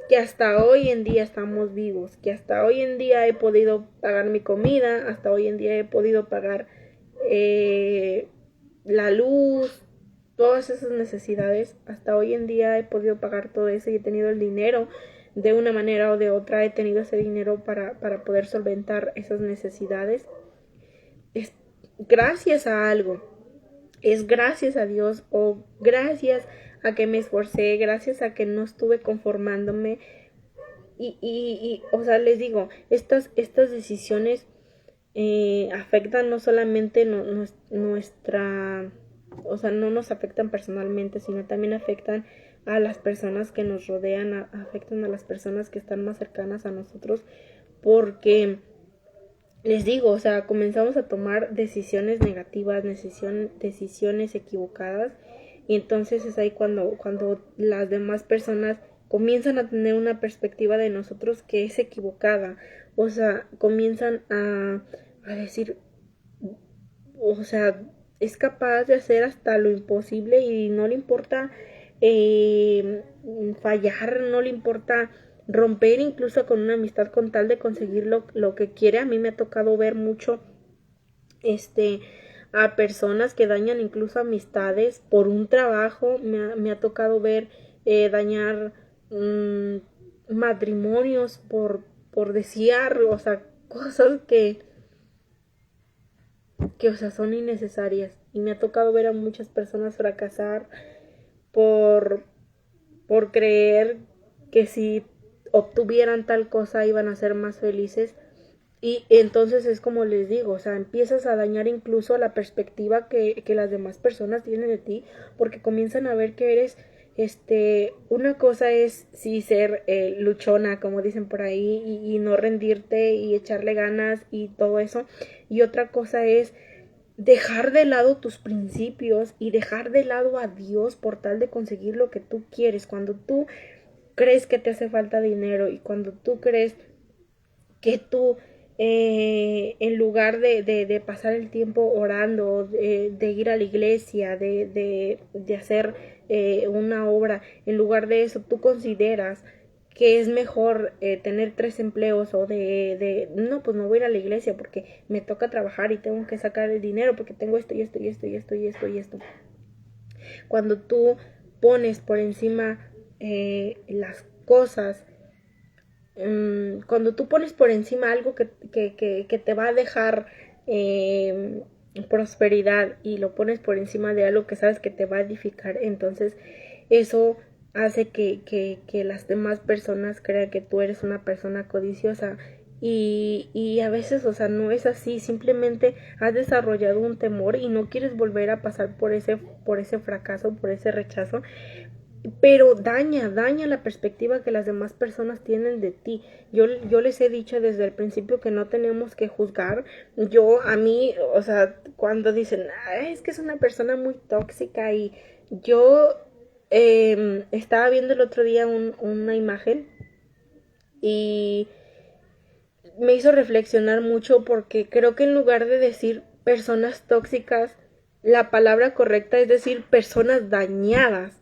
que hasta hoy en día estamos vivos, que hasta hoy en día he podido pagar mi comida, hasta hoy en día he podido pagar la luz, todas esas necesidades, hasta hoy en día he podido pagar todo eso y he tenido el dinero de una manera o de otra, he tenido ese dinero para poder solventar esas necesidades. Es gracias a algo, es gracias a Dios o gracias a que me esforcé, gracias a que no estuve conformándome o sea, les digo, estas decisiones afectan no solamente nuestra, o sea, no nos afectan personalmente, sino también afectan a las personas que nos rodean, afectan a las personas que están más cercanas a nosotros, porque les digo, o sea, comenzamos a tomar decisiones negativas, decisiones equivocadas, y entonces es ahí cuando las demás personas comienzan a tener una perspectiva de nosotros que es equivocada, o sea, comienzan a decir, o sea, es capaz de hacer hasta lo imposible y no le importa fallar, no le importa romper incluso con una amistad con tal de conseguir lo que quiere. A mí me ha tocado ver mucho a personas que dañan incluso amistades por un trabajo. Me ha tocado ver dañar matrimonios por desear, o sea, cosas que o sea, son innecesarias. Y me ha tocado ver a muchas personas fracasar por, por creer que si obtuvieran tal cosa iban a ser más felices. Y entonces es como les digo, o sea, empiezas a dañar incluso la perspectiva que las demás personas tienen de ti, porque comienzan a ver que eres, una cosa es sí ser luchona, como dicen por ahí, y no rendirte y echarle ganas y todo eso, y otra cosa es dejar de lado tus principios y dejar de lado a Dios por tal de conseguir lo que tú quieres. Cuando tú crees que te hace falta dinero y cuando tú crees que tú en lugar de pasar el tiempo orando, de ir a la iglesia, de hacer una obra, en lugar de eso tú consideras que es mejor tener 3 empleos o no, pues no voy a ir a la iglesia porque me toca trabajar y tengo que sacar el dinero porque tengo esto y esto y esto y esto y esto y esto. Cuando tú pones por encima las cosas, cuando tú pones por encima algo que te va a dejar prosperidad y lo pones por encima de algo que sabes que te va a edificar, entonces eso hace que las demás personas crean que tú eres una persona codiciosa y a veces, o sea, no es así, simplemente has desarrollado un temor y no quieres volver a pasar por ese fracaso, por ese rechazo, pero daña la perspectiva que las demás personas tienen de ti. Yo les he dicho desde el principio que no tenemos que juzgar. A mí, o sea, cuando dicen, es que es una persona muy tóxica, y yo estaba viendo el otro día una imagen y me hizo reflexionar mucho, porque creo que en lugar de decir personas tóxicas, la palabra correcta es decir personas dañadas,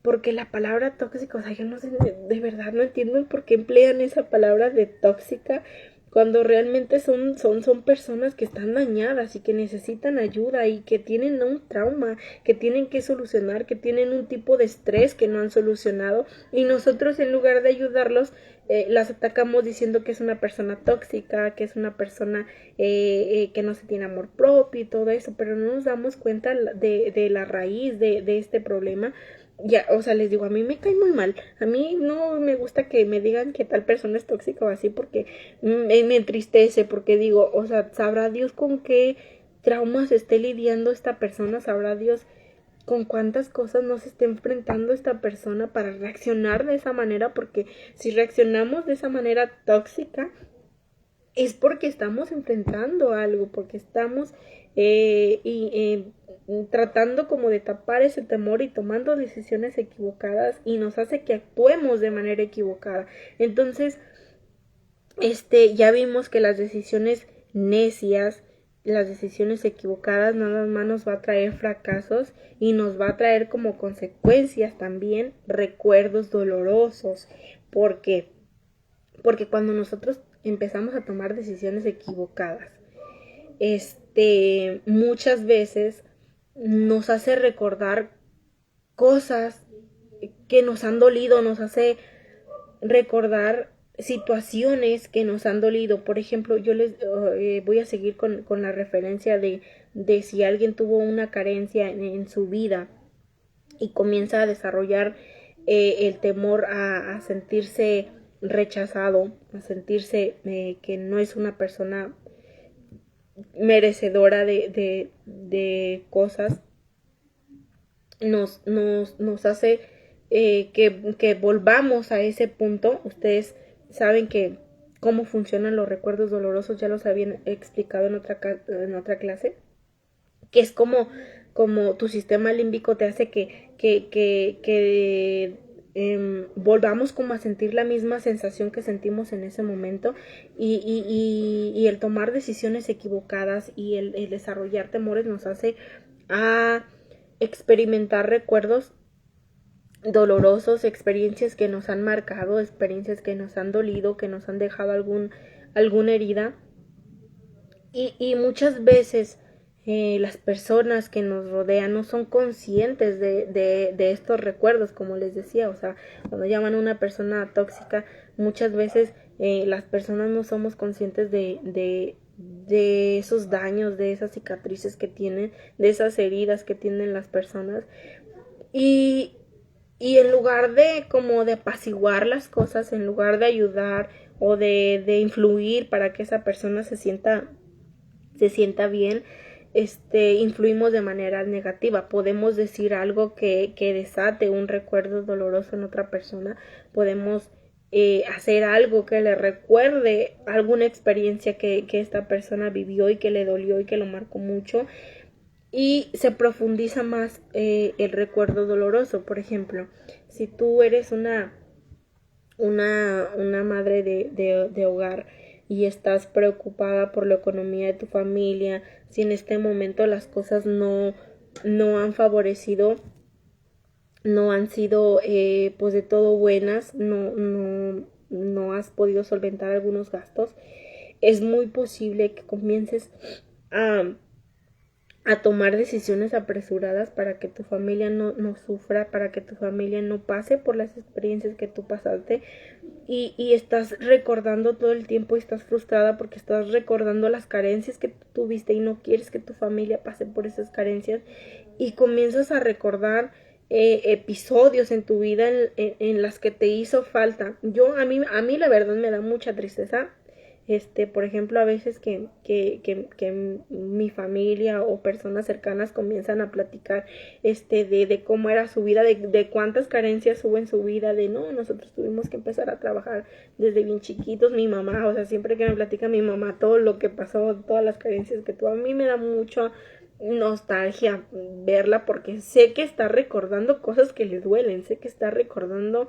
porque la palabra tóxica, o sea, yo no sé, de verdad no entiendo el por qué emplean esa palabra de tóxica cuando realmente son personas que están dañadas y que necesitan ayuda y que tienen un trauma que tienen que solucionar, que tienen un tipo de estrés que no han solucionado, y nosotros en lugar de ayudarlos las atacamos diciendo que es una persona tóxica, que es una persona que no se tiene amor propio y todo eso, pero no nos damos cuenta de la raíz de este problema. Ya, o sea, les digo, a mí me cae muy mal. A mí no me gusta que me digan que tal persona es tóxica o así, porque me entristece, porque digo, o sea, sabrá Dios con qué traumas esté lidiando esta persona, sabrá Dios con cuántas cosas nos está enfrentando esta persona para reaccionar de esa manera, porque si reaccionamos de esa manera tóxica, es porque estamos enfrentando algo, porque estamos tratando como de tapar ese temor y tomando decisiones equivocadas, y nos hace que actuemos de manera equivocada. Entonces, ya vimos que las decisiones necias, las decisiones equivocadas nada más nos va a traer fracasos, y nos va a traer como consecuencias también recuerdos dolorosos. ¿Por qué? Porque cuando nosotros empezamos a tomar decisiones equivocadas, muchas veces nos hace recordar cosas que nos han dolido, nos hace recordar situaciones que nos han dolido. Por ejemplo, yo les voy a seguir con la referencia de si alguien tuvo una carencia en su vida y comienza a desarrollar el temor a sentirse rechazado, a sentirse que no es una persona merecedora de cosas, nos hace que volvamos a ese punto. Ustedes saben que cómo funcionan los recuerdos dolorosos, ya los habían explicado en otra clase, que es como tu sistema límbico te hace que volvamos como a sentir la misma sensación que sentimos en ese momento, y el tomar decisiones equivocadas y el desarrollar temores nos hace a experimentar recuerdos dolorosos, experiencias que nos han marcado, experiencias que nos han dolido, que nos han dejado alguna herida, y muchas veces las personas que nos rodean no son conscientes de estos recuerdos, como les decía. O sea, cuando llaman a una persona tóxica, muchas veces las personas no somos conscientes de esos daños, de esas cicatrices que tienen, de esas heridas que tienen las personas, y en lugar de como de apaciguar las cosas, en lugar de ayudar o de influir para que esa persona se sienta bien, influimos de manera negativa. Podemos decir algo que desate un recuerdo doloroso en otra persona, podemos hacer algo que le recuerde alguna experiencia que esta persona vivió y que le dolió y que lo marcó mucho, y se profundiza más el recuerdo doloroso. Por ejemplo, si tú eres una madre de hogar y estás preocupada por la economía de tu familia, si en este momento las cosas no han favorecido, no han sido pues de todo buenas, no has podido solventar algunos gastos, es muy posible que comiences a tomar decisiones apresuradas para que tu familia no sufra, para que tu familia no pase por las experiencias que tú pasaste, y estás recordando todo el tiempo, y estás frustrada porque estás recordando las carencias que tú tuviste y no quieres que tu familia pase por esas carencias, y comienzas a recordar episodios en tu vida en las que te hizo falta. A mí la verdad me da mucha tristeza Por ejemplo, a veces que mi familia o personas cercanas comienzan a platicar de cómo era su vida, de cuántas carencias hubo en su vida, de no, nosotros tuvimos que empezar a trabajar desde bien chiquitos, mi mamá, o sea, siempre que me platica mi mamá todo lo que pasó, todas las carencias que tuvo, a mí me da mucha nostalgia verla porque sé que está recordando cosas que le duelen, sé que está recordando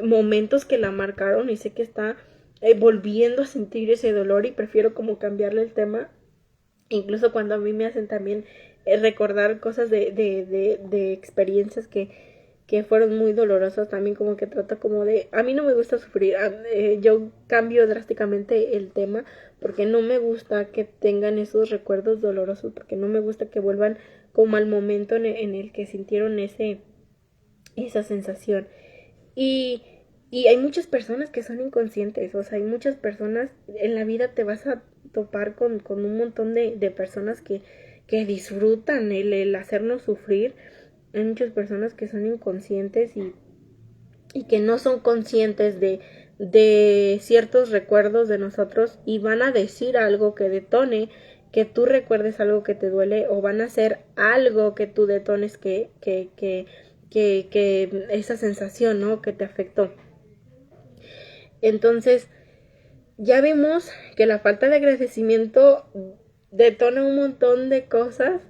momentos que la marcaron y sé que está volviendo a sentir ese dolor y prefiero como cambiarle el tema, incluso cuando a mí me hacen también recordar cosas de experiencias que fueron muy dolorosas, también como que trata como de, a mí no me gusta sufrir, yo cambio drásticamente el tema porque no me gusta que tengan esos recuerdos dolorosos, porque no me gusta que vuelvan como al momento en el que sintieron esa sensación. Y, y hay muchas personas que son inconscientes, o sea, hay muchas personas, en la vida te vas a topar con un montón de personas que disfrutan el hacernos sufrir. Hay muchas personas que son inconscientes y que no son conscientes de ciertos recuerdos de nosotros y van a decir algo que detone que tú recuerdes algo que te duele o van a hacer algo que tú detones que esa sensación, ¿no? Que te afectó. Entonces, ya vimos que la falta de agradecimiento detona un montón de cosas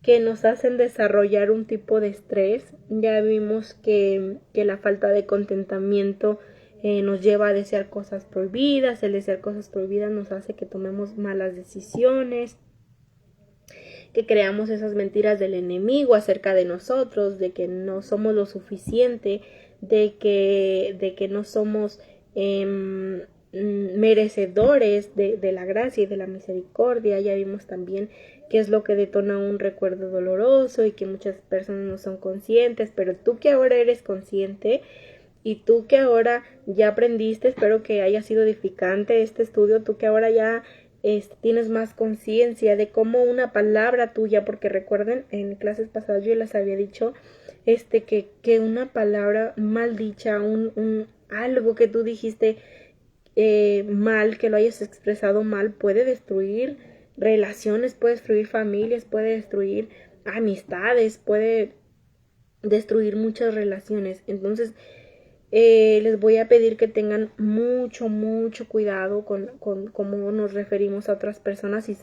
que nos hacen desarrollar un tipo de estrés. Ya vimos que la falta de contentamiento nos lleva a desear cosas prohibidas. El desear cosas prohibidas nos hace que tomemos malas decisiones, que creamos esas mentiras del enemigo acerca de nosotros, de que no somos lo suficiente, de que no somos merecedores de la gracia y de la misericordia. Ya vimos también qué es lo que detona un recuerdo doloroso y que muchas personas no son conscientes, pero tú que ahora eres consciente y tú que ahora ya aprendiste, espero que haya sido edificante este estudio, tú que ahora ya tienes más conciencia de cómo una palabra tuya, porque recuerden, en clases pasadas yo les había dicho que una palabra mal dicha, algo que tú dijiste mal, que lo hayas expresado mal, puede destruir relaciones, puede destruir familias, puede destruir amistades, puede destruir muchas relaciones. Entonces, les voy a pedir que tengan mucho cuidado con cómo nos referimos a otras personas y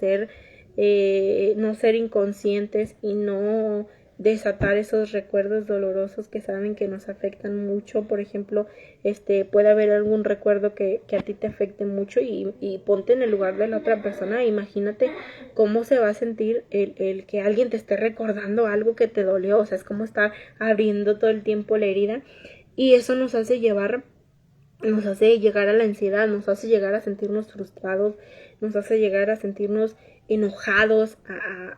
no ser inconscientes y no desatar esos recuerdos dolorosos que saben que nos afectan mucho. Por ejemplo, puede haber algún recuerdo que a ti te afecte mucho y ponte en el lugar de la otra persona. Imagínate cómo se va a sentir el que alguien te esté recordando algo que te dolió. O sea, es como estar abriendo todo el tiempo la herida. Y eso nos hace llegar a la ansiedad, nos hace llegar a sentirnos frustrados, nos hace llegar a sentirnos enojados,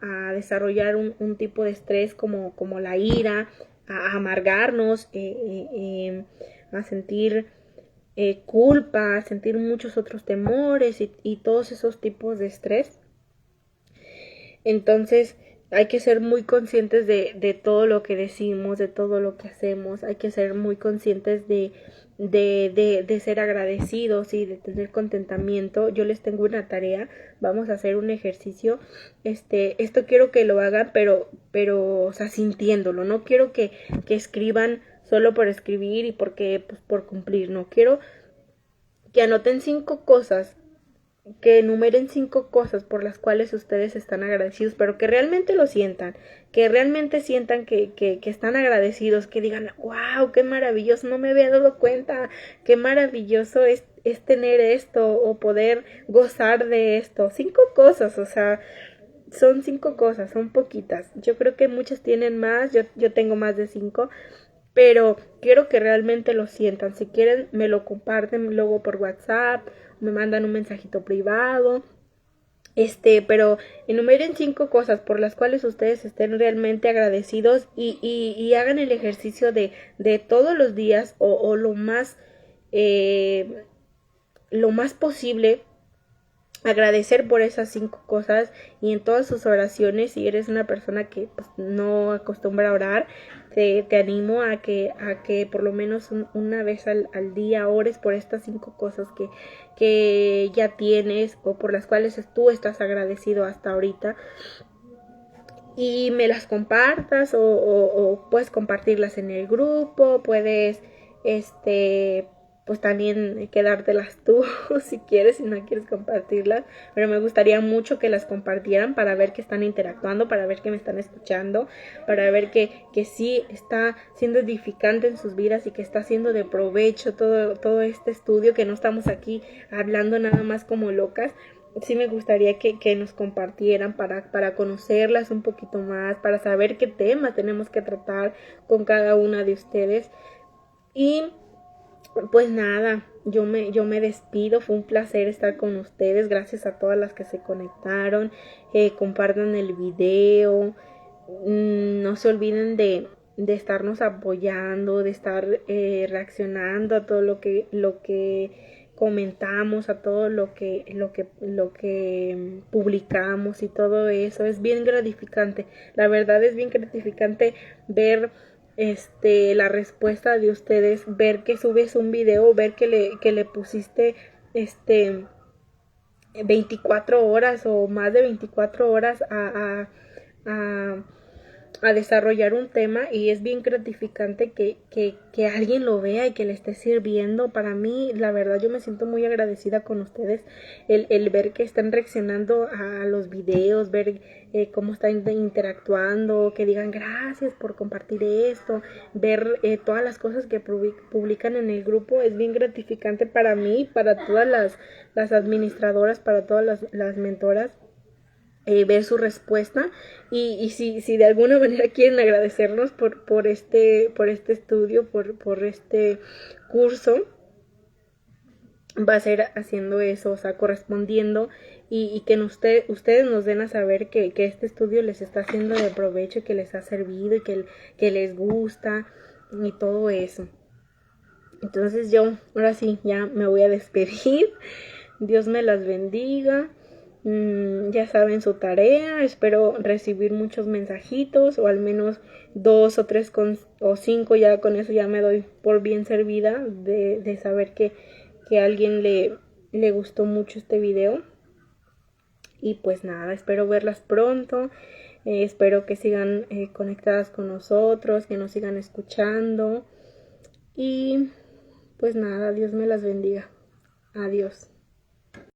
a desarrollar un tipo de estrés como la ira, a amargarnos, a sentir culpa, a sentir muchos otros temores y todos esos tipos de estrés. Entonces, hay que ser muy conscientes de todo lo que decimos, de todo lo que hacemos. Hay que ser muy conscientes de ser agradecidos y de tener contentamiento. Yo les tengo una tarea. Vamos a hacer un ejercicio. Esto quiero que lo hagan, pero, o sea, sintiéndolo. No quiero que escriban solo por escribir y porque, pues, por cumplir. No quiero que anoten 5 cosas, que enumeren 5 cosas por las cuales ustedes están agradecidos, pero que realmente lo sientan, que realmente sientan que están agradecidos, que digan, wow, qué maravilloso, no me había dado cuenta, qué maravilloso es tener esto o poder gozar de esto. 5 cosas, o sea, son 5 cosas, son poquitas. Yo creo que muchas tienen más, yo tengo más de 5, pero quiero que realmente lo sientan. Si quieren, me lo comparten luego por WhatsApp, me mandan un mensajito privado, pero enumeren 5 cosas por las cuales ustedes estén realmente agradecidos y hagan el ejercicio de todos los días o lo más posible agradecer por esas 5 cosas y en todas sus oraciones. Si eres una persona que pues, no acostumbra a orar, te animo a que por lo menos una vez al día ores por estas 5 cosas que ya tienes o por las cuales tú estás agradecido hasta ahorita, y me las compartas o puedes compartirlas en el grupo, puedes pues también quedártelas tú si quieres, si no quieres compartirlas, pero me gustaría mucho que las compartieran para ver que están interactuando, para ver que me están escuchando, para ver que sí está siendo edificante en sus vidas y que está siendo de provecho todo este estudio, que no estamos aquí hablando nada más como locas. Sí me gustaría que nos compartieran para conocerlas un poquito más, para saber qué tema tenemos que tratar con cada una de ustedes. Y pues nada, yo me despido, fue un placer estar con ustedes, gracias a todas las que se conectaron, compartan el video, no se olviden de estarnos apoyando, de estar reaccionando a todo lo que comentamos, a todo lo que publicamos y todo eso. Es bien gratificante, la verdad es bien gratificante ver la respuesta de ustedes, ver que subes un video, ver que le pusiste 24 horas o más de 24 horas a desarrollar un tema, y es bien gratificante que alguien lo vea y que le esté sirviendo. Para mí, la verdad, yo me siento muy agradecida con ustedes, el ver que están reaccionando a los videos, ver cómo están interactuando, que digan gracias por compartir esto, ver todas las cosas que publican en el grupo. Es bien gratificante para mí, para todas las administradoras, para todas las mentoras, ver su respuesta, y si de alguna manera quieren agradecernos por este estudio, por este curso, va a ser haciendo eso, o sea, correspondiendo, y que ustedes nos den a saber que este estudio les está haciendo de provecho, que les ha servido y que les gusta y todo eso. Entonces yo ahora sí ya me voy a despedir. Dios me las bendiga. Ya saben su tarea, espero recibir muchos mensajitos, o al menos 2 o 3 o 5, ya con eso ya me doy por bien servida de saber que a alguien le gustó mucho este video. Y pues nada, espero verlas pronto, espero que sigan conectadas con nosotros, que nos sigan escuchando, y pues nada, Dios me las bendiga. Adiós.